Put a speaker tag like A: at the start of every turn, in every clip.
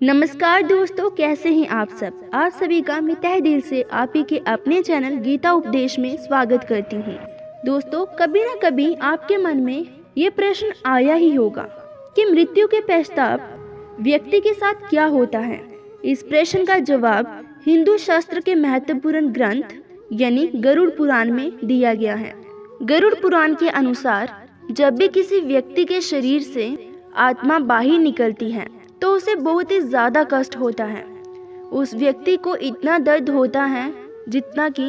A: नमस्कार दोस्तों, कैसे हैं आप सब। आप सभी का मैं तहे दिल से आप ही के अपने चैनल गीता उपदेश में स्वागत करती हूँ। दोस्तों, कभी न कभी आपके मन में ये प्रश्न आया ही होगा कि मृत्यु के पश्चात व्यक्ति के साथ क्या होता है। इस प्रश्न का जवाब हिंदू शास्त्र के महत्वपूर्ण ग्रंथ यानी गरुड़ पुराण में दिया गया है। गरुड़ पुराण के अनुसार जब भी किसी व्यक्ति के शरीर से आत्मा बाहर निकलती है तो उसे बहुत ही ज्यादा कष्ट होता है। उस व्यक्ति को इतना दर्द होता है जितना कि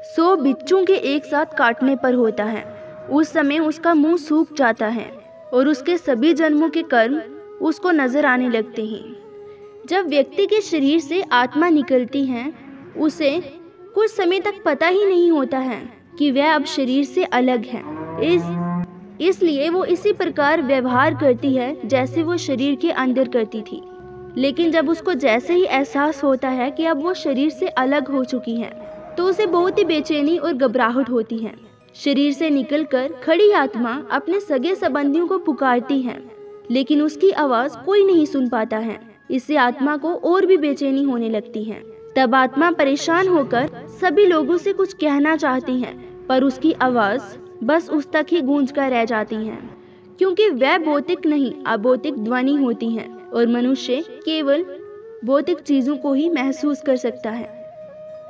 A: 100 बिच्छू के एक साथ काटने पर होता है। उस समय उसका मुंह सूख जाता है और उसके सभी जन्मों के कर्म उसको नजर आने लगते हैं। जब व्यक्ति के शरीर से आत्मा निकलती है उसे कुछ समय तक पता ही नहीं होता है कि वह अब शरीर से अलग है। इसलिए वो इसी प्रकार व्यवहार करती है जैसे वो शरीर के अंदर करती थी। लेकिन जब उसको जैसे ही एहसास होता है कि अब वो शरीर से अलग हो चुकी है तो उसे बहुत ही बेचैनी और घबराहट होती है। शरीर से निकलकर खड़ी आत्मा अपने सगे संबंधियों को पुकारती है, लेकिन उसकी आवाज कोई नहीं सुन पाता है। इससे आत्मा को और भी बेचैनी होने लगती है। तब आत्मा परेशान होकर सभी लोगों से कुछ कहना चाहती है, पर उसकी आवाज बस उस तक ही गूंज कर रह जाती हैं, क्योंकि वह भौतिक नहीं अभौतिक ध्वनि होती है और मनुष्य केवल भौतिक चीजों को ही महसूस कर सकता है।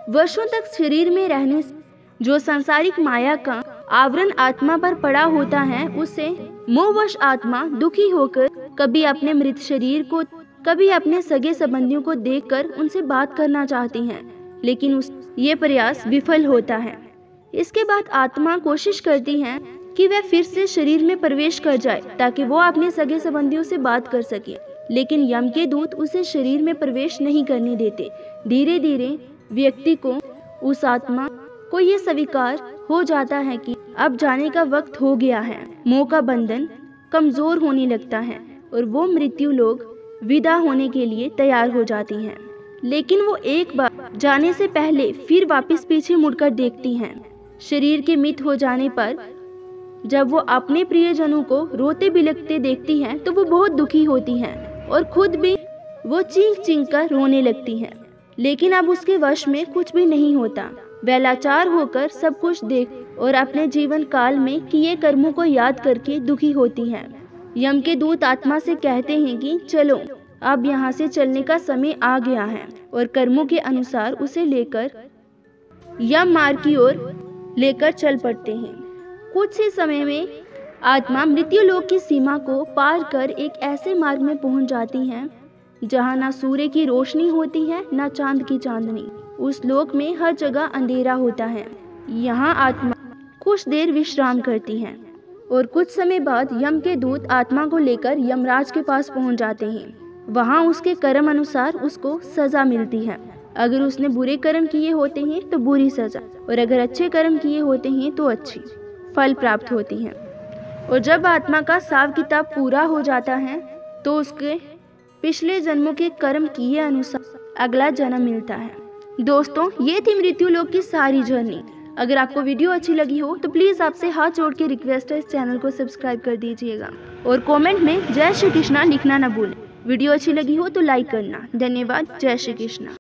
A: वर्षों तक शरीर में रहने से जो सांसारिक माया का आवरण आत्मा पर पड़ा होता है, उससे मोहवश आत्मा दुखी होकर कभी अपने मृत शरीर को कभी अपने सगे संबंधियों को देखकर उनसे बात करना चाहती है, लेकिन ये प्रयास विफल होता है। इसके बाद आत्मा कोशिश करती है कि वह फिर से शरीर में प्रवेश कर जाए ताकि वो अपने सगे संबंधियों से बात कर सके, लेकिन यम के दूत उसे शरीर में प्रवेश नहीं करने देते। धीरे धीरे व्यक्ति को उस आत्मा को ये स्वीकार हो जाता है कि अब जाने का वक्त हो गया है। मोह का बंधन कमजोर होने लगता है और वो मृत्यु लोग विदा होने के लिए तैयार हो जाती हैं। लेकिन वो एक बार जाने से पहले फिर वापस पीछे मुड़कर देखती हैं। शरीर के मित हो जाने पर जब वो अपने प्रियजनों को रोते बिलखते देखती हैं तो वो बहुत दुखी होती हैं और खुद भी वो चीख चीख कर रोने लगती हैं। लेकिन अब उसके वश में कुछ भी नहीं होता। वह लाचार होकर सब कुछ देख और अपने जीवन काल में किए कर्मों को याद करके दुखी होती है। यम के दूत आत्मा से कहते हैं कि चलो, अब यहाँ से चलने का समय आ गया है, और कर्मों के अनुसार उसे लेकर यम मार्ग की ओर लेकर चल पड़ते हैं। कुछ ही समय में आत्मा मृत्यु लोक की सीमा को पार कर एक ऐसे मार्ग में पहुंच जाती है जहां ना सूर्य की रोशनी होती है ना चांद की चांदनी। उस लोक में हर जगह अंधेरा होता है। यहाँ आत्मा कुछ देर विश्राम करती है और कुछ समय बाद यम के दूत आत्मा को लेकर यमराज के पास पहुंच जाते हैं। वहां उसके कर्म अनुसार उसको सजा मिलती है। अगर उसने बुरे कर्म किए होते हैं तो बुरी सजा, और अगर अच्छे कर्म किए होते हैं तो अच्छी फल प्राप्त होती है। और जब आत्मा का हिसाब किताब पूरा हो जाता है तो उसके पिछले जन्मों के कर्म किए अनुसार अगला जन्म मिलता है। दोस्तों, ये थी मृत्यु लोक की सारी जर्नी। अगर आपको वीडियो अच्छी लगी हो तो प्लीज आपसे हाथ जोड़ के रिक्वेस्ट है, इस चैनल को सब्सक्राइब कर दीजिएगा और कमेंट में जय श्री कृष्णा लिखना न भूलें। वीडियो अच्छी लगी हो तो लाइक करना। धन्यवाद। जय श्री कृष्णा।